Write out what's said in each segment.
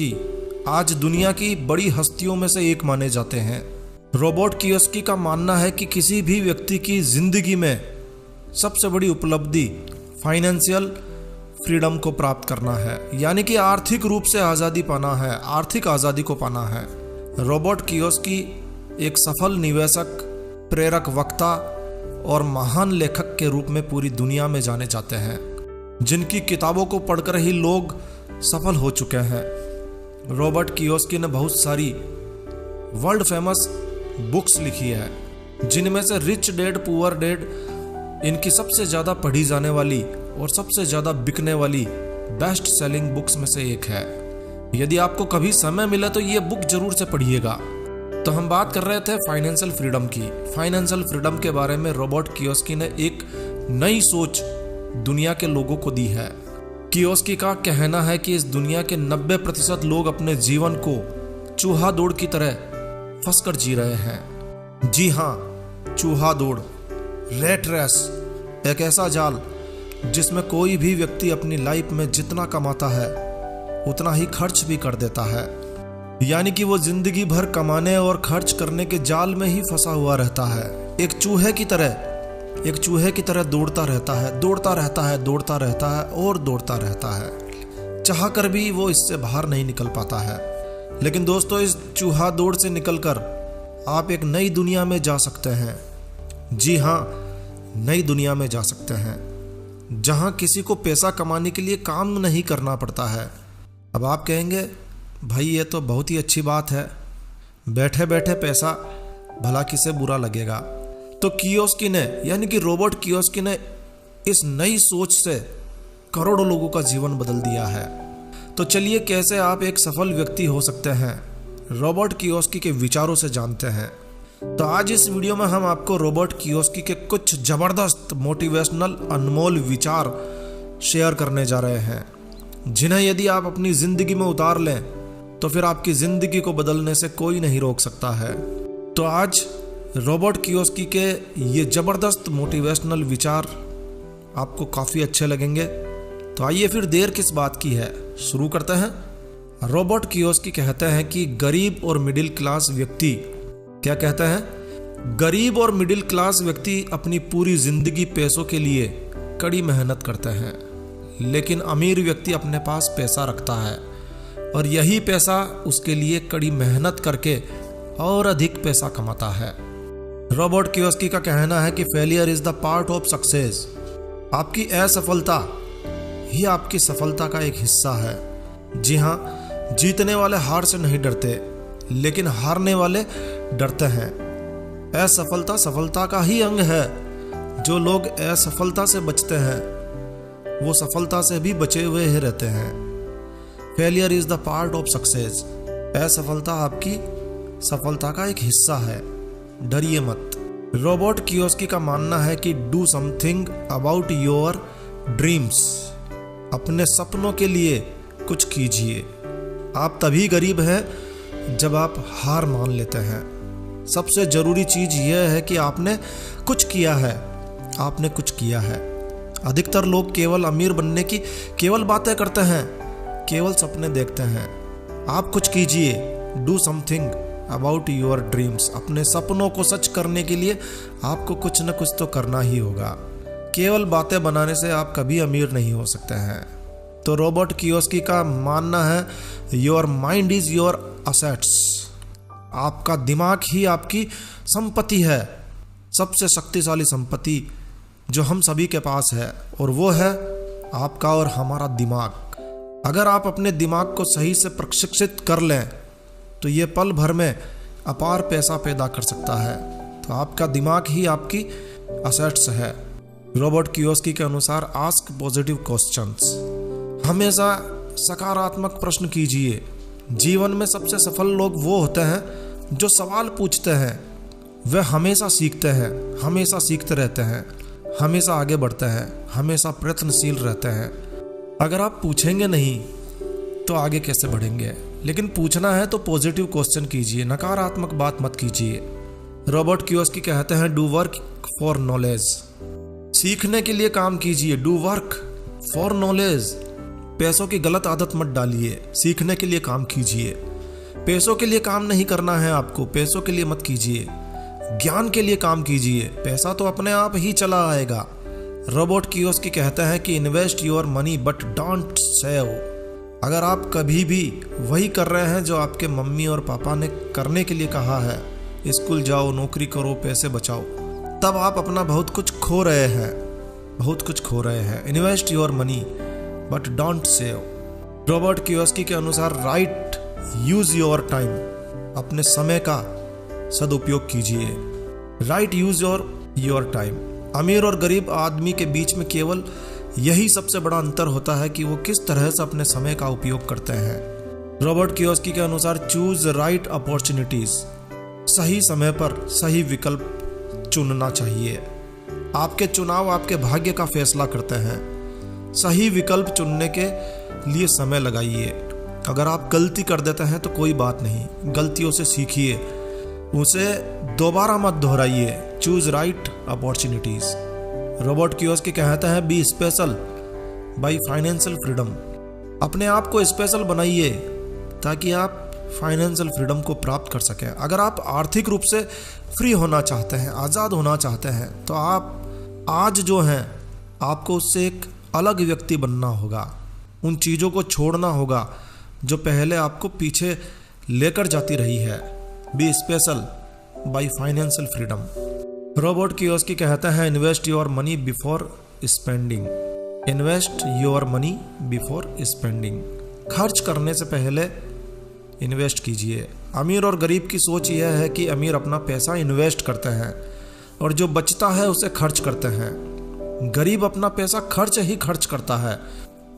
कि आज दुनिया की बड़ी हस्तियों में से एक माने जाते हैं। रोबोट कियोस्की का मानना है कि किसी भी व्यक्ति की जिंदगी में सबसे बड़ी उपलब्धि फाइनेंशियल फ्रीडम को प्राप्त करना है, यानी कि आर्थिक रूप से आज़ादी पाना है, आर्थिक आज़ादी को पाना है। रोबोट कियोस्की एक सफल निवेशक, प्रेरक वक्ता और महान लेखक के रूप में पूरी दुनिया में जाने जाते हैं, जिनकी किताबों को पढ़कर ही लोग सफल हो चुके हैं। रोबर्ट कियोस्की ने बहुत सारी वर्ल्ड फेमस बुक्स लिखी है, जिनमें से रिच डैड पुअर डैड इनकी सबसे ज़्यादा पढ़ी जाने वाली और सबसे ज़्यादा बिकने वाली बेस्ट सेलिंग बुक्स में से एक है। यदि आपको कभी समय मिले तो ये बुक जरूर से पढ़िएगा। तो हम बात कर रहे थे फाइनेंशियल फ्रीडम की। फाइनेंशियल फ्रीडम के बारे में रोबर्ट कियोस्की ने एक नई सोच दुनिया के लोगों को दी है। कियोस्की का कहना है कि इस दुनिया के 90% लोग अपने जीवन को चूहा दौड़ की तरह फंसकर जी रहे हैं। जी हाँ, चूहा दौड़, रेट रेस, एक ऐसा जाल जिसमें कोई भी व्यक्ति अपनी लाइफ में जितना कमाता है उतना ही खर्च भी कर देता है, यानी कि वो जिंदगी भर कमाने और खर्च करने के जाल में ही फंसा हुआ रहता है। एक चूहे की तरह दौड़ता रहता है, दौड़ता रहता है, दौड़ता रहता है और दौड़ता रहता है। चाह कर भी वो इससे बाहर नहीं निकल पाता है। लेकिन दोस्तों, इस चूहा दौड़ से निकलकर आप एक नई दुनिया में जा सकते हैं। जी हाँ, नई दुनिया में जा सकते हैं, जहाँ किसी को पैसा कमाने के लिए काम नहीं करना पड़ता है। अब आप कहेंगे, भाई ये तो बहुत ही अच्छी बात है, बैठे बैठे पैसा भला किसे बुरा लगेगा। तो कियोस्की ने, यानी कि रोबोट कियोस्की ने इस नई सोच से करोड़ों लोगों का जीवन बदल दिया है। तो चलिए, कैसे आप एक सफल व्यक्ति हो सकते हैं, रोबोट कियोस्की के विचारों से जानते हैं। तो आज इस वीडियो में हम आपको रोबोट कियोस्की के कुछ जबरदस्त मोटिवेशनल अनमोल विचार शेयर करने जा रहे हैं, जिन्हें यदि आप अपनी जिंदगी में उतार लें तो फिर आपकी जिंदगी को बदलने से कोई नहीं रोक सकता है। तो आज रोबोट कियोस्की के ये ज़बरदस्त मोटिवेशनल विचार आपको काफ़ी अच्छे लगेंगे। तो आइए फिर देर किस बात की है, शुरू करते हैं। रोबोट कियोस्की कहते हैं कि गरीब और मिडिल क्लास व्यक्ति, क्या कहते हैं, गरीब और मिडिल क्लास व्यक्ति अपनी पूरी ज़िंदगी पैसों के लिए कड़ी मेहनत करते हैं, लेकिन अमीर व्यक्ति अपने पास पैसा रखता है और यही पैसा उसके लिए कड़ी मेहनत करके और अधिक पैसा कमाता है। रोबोट कियोस्की का कहना है कि failure is the part of success. आपकी असफलता ही आपकी सफलता का एक हिस्सा है। जी हाँ, जीतने वाले हार से नहीं डरते, लेकिन हारने वाले डरते हैं। असफलता सफलता का ही अंग है। जो लोग असफलता से बचते हैं वो सफलता से भी बचे हुए ही रहते हैं। Failure is the part of success. असफलता आपकी सफलता का एक हिस्सा है, डरिए मत। रोबोट कियोस्की का मानना है कि do something about your dreams. अपने सपनों के लिए कुछ कीजिए। आप तभी गरीब हैं जब आप हार मान लेते हैं। सबसे ज़रूरी चीज़ यह है कि आपने कुछ किया है, आपने कुछ किया है। अधिकतर लोग केवल अमीर बनने की केवल बातें करते हैं, केवल सपने देखते हैं। आप कुछ कीजिए, do something about your dreams. अपने सपनों को सच करने के लिए आपको कुछ न कुछ तो करना ही होगा। केवल बातें बनाने से आप कभी अमीर नहीं हो सकते हैं। तो रोबोट कियोस्की का मानना है, your mind is your assets. आपका दिमाग ही आपकी संपत्ति है, सबसे शक्तिशाली संपत्ति जो हम सभी के पास है, और वो है आपका और हमारा दिमाग। अगर आप अपने दिमाग को सही से प्रशिक्षित कर लें तो ये पल भर में अपार पैसा पैदा कर सकता है। तो आपका दिमाग ही आपकी असेट्स है। रोबोट कियोस्की के अनुसार आस्क पॉजिटिव क्वेश्चंस। हमेशा सकारात्मक प्रश्न कीजिए। जीवन में सबसे सफल लोग वो होते हैं जो सवाल पूछते हैं। वे हमेशा सीखते हैं, हमेशा सीखते रहते हैं, हमेशा आगे बढ़ते हैं, हमेशा प्रयत्नशील रहते हैं। अगर आप पूछेंगे नहीं तो आगे कैसे बढ़ेंगे? लेकिन पूछना है तो पॉजिटिव क्वेश्चन कीजिए, नकारात्मक बात मत कीजिए। रोबोट कियोस्की कहते हैं, डू वर्क फॉर नॉलेज। सीखने के लिए काम कीजिए, डू वर्क फॉर नॉलेज। पैसों की गलत आदत मत डालिए, सीखने के लिए काम कीजिए। पैसों के लिए काम नहीं करना है आपको, पैसों के लिए मत कीजिए, ज्ञान के लिए काम कीजिए। पैसा तो अपने आप ही चला आएगा। रोबोट कियोस्की कहते हैं कि invest your money but don't save. अगर आप कभी भी वही कर रहे हैं जो आपके मम्मी और पापा ने करने के लिए कहा है, स्कूल जाओ, नौकरी करो, पैसे बचाओ, तब आप अपना बहुत कुछ खो रहे हैं, बहुत कुछ खो रहे हैं। Invest your money but don't save. Robot Kiyosaki के अनुसार राइट यूज योर टाइम, अपने समय का सदुपयोग कीजिए। Right use your time. अमीर और गरीब आदमी के बीच में केवल यही सबसे बड़ा अंतर होता है कि वो किस तरह से अपने समय का उपयोग करते हैं। रोबोट कियोस्की के अनुसार चूज राइट अपॉर्चुनिटीज। सही समय पर सही विकल्प चुनना चाहिए। आपके चुनाव आपके भाग्य का फैसला करते हैं। सही विकल्प चुनने के लिए समय लगाइए। अगर आप गलती कर देते हैं तो कोई बात नहीं, गलतियों से सीखिए, उसे दोबारा मत दोहराइए। Choose right opportunities. Robert Kiyosaki कहते हैं be special by financial freedom. अपने आप को स्पेशल बनाइए ताकि आप फाइनेंशियल फ्रीडम को प्राप्त कर सकें। अगर आप आर्थिक रूप से फ्री होना चाहते हैं, आज़ाद होना चाहते हैं, तो आप आज जो हैं आपको उससे एक अलग व्यक्ति बनना होगा। उन चीज़ों को छोड़ना होगा जो पहले आपको पीछे लेकर जाती रही है। Be special by financial freedom. Robert Kiyosaki कहते हैं invest your money before spending. Invest your money before spending. खर्च करने से पहले इन्वेस्ट कीजिए। अमीर और गरीब की सोच यह है कि अमीर अपना पैसा इन्वेस्ट करते हैं और जो बचता है उसे खर्च करते हैं। गरीब अपना पैसा खर्च करता है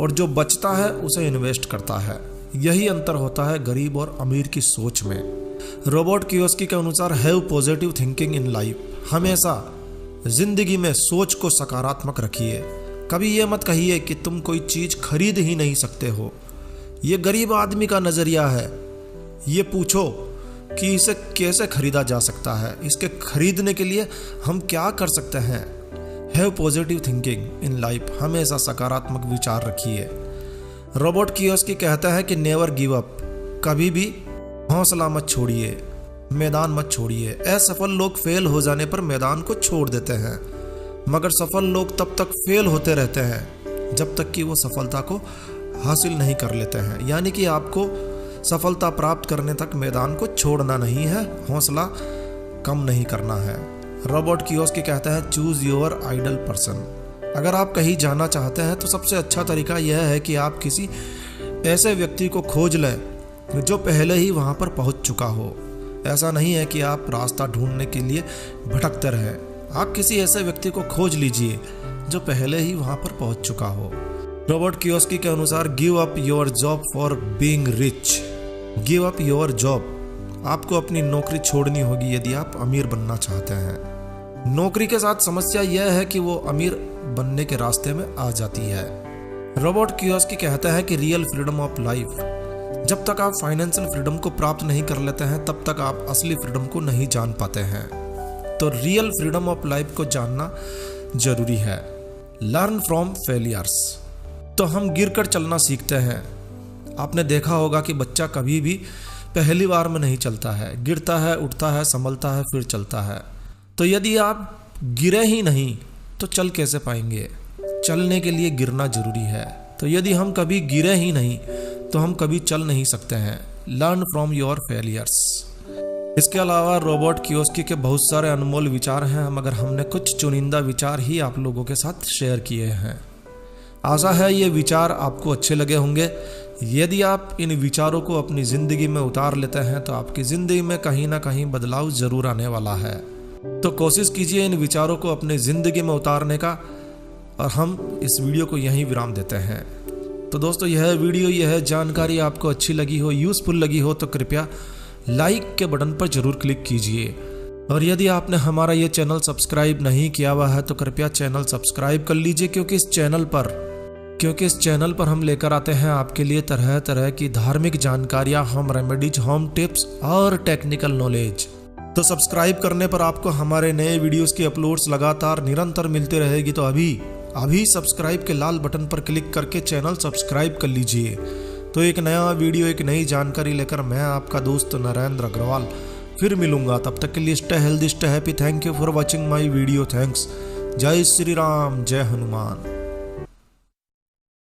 और जो बचता है उसे इन्वेस्ट करता है। यही अंतर होता है गरीब और अमीर की सोच में। रोबोट कियोस्की के अनुसार have positive thinking in life. हमेशा जिंदगी में सोच को सकारात्मक रखिए। कभी ये मत कहिए कि तुम कोई चीज़ खरीद ही नहीं सकते हो। ये गरीब आदमी का नज़रिया है। ये पूछो कि इसे कैसे खरीदा जा सकता है, इसके खरीदने के लिए हम क्या कर सकते हैं। Have positive thinking in life. हमेशा सकारात्मक विचार रखिए। रोबोट कियोस्की कहता है कि नेवर गिव अप। कभी भी हौसला मत छोड़िए, मैदान मत छोड़िए। असफल लोग फेल हो जाने पर मैदान को छोड़ देते हैं, मगर सफल लोग तब तक फेल होते रहते हैं जब तक कि वो सफलता को हासिल नहीं कर लेते हैं। यानी कि आपको सफलता प्राप्त करने तक मैदान को छोड़ना नहीं है, हौसला कम नहीं करना है। रोबोट कियोस्की कहता है चूज योर आइडल पर्सन। अगर आप कहीं जाना चाहते हैं तो सबसे अच्छा तरीका यह है कि आप किसी ऐसे व्यक्ति को खोज लें जो पहले ही वहाँ पर पहुँच चुका हो। ऐसा नहीं है कि आप रास्ता ढूंढने के लिए भटकते रहें। आप किसी ऐसे व्यक्ति को खोज लीजिए जो पहले ही वहाँ पर पहुँच चुका हो। रोबोट कियोस्की के अनुसार give up your job for being rich. Give up your job. आपको अपनी नौकरी छोड़नी होगी यदि आप अमीर बनना चाहते हैं। नौकरी के साथ समस्या यह है कि वो अमीर बनने के रास्ते में आ जाती है। रोबोट कियोस्की कहता है कि रियल फ्रीडम ऑफ लाइफ। जब तक आप फाइनेंशियल फ्रीडम को प्राप्त नहीं कर लेते हैं तब तक आप असली फ्रीडम को नहीं जान पाते हैं। तो रियल फ्रीडम ऑफ लाइफ को जानना जरूरी है। Learn from failures. तो हम गिर कर चलना सीखते हैं। आपने देखा होगा कि बच्चा कभी भी पहली बार में नहीं चलता है, गिरता है, उठता है, संभलता है, फिर चलता है। तो यदि आप गिरे ही नहीं तो चल कैसे पाएंगे। चलने के लिए गिरना जरूरी है। तो यदि हम कभी गिरे ही नहीं तो हम कभी चल नहीं सकते हैं। Learn from your failures. इसके अलावा रोबोट कियोस्की के बहुत सारे अनमोल विचार हैं, मगर हमने कुछ चुनिंदा विचार ही आप लोगों के साथ शेयर किए हैं। आशा है ये विचार आपको अच्छे लगे होंगे। यदि आप इन विचारों को अपनी ज़िंदगी में उतार लेते हैं तो आपकी ज़िंदगी में कहीं ना कहीं बदलाव ज़रूर आने वाला है। तो कोशिश कीजिए इन विचारों को अपनी ज़िंदगी में उतारने का। और हम इस वीडियो को यहीं विराम देते हैं। तो दोस्तों यह वीडियो, यह जानकारी आपको अच्छी लगी हो, यूज़फुल लगी हो तो कृपया लाइक के बटन पर ज़रूर क्लिक कीजिए। और यदि आपने हमारा ये चैनल सब्सक्राइब नहीं किया हुआ है तो कृपया चैनल सब्सक्राइब कर लीजिए, क्योंकि इस चैनल पर हम लेकर आते हैं आपके लिए तरह तरह की धार्मिक जानकारियाँ, होम रेमेडीज, होम टिप्स और टेक्निकल नॉलेज। तो सब्सक्राइब करने पर आपको हमारे नए वीडियोस की अपलोड्स लगातार निरंतर मिलती रहेगी। तो अभी अभी सब्सक्राइब के लाल बटन पर क्लिक करके चैनल सब्सक्राइब कर लीजिए। तो एक नया वीडियो, एक नई जानकारी लेकर मैं आपका दोस्त नरेंद्र अग्रवाल फिर मिलूंगा। तब तक के लिए stay healthy, stay happy. Thank you for watching my video. Thanks. जय श्री राम, जय हनुमान।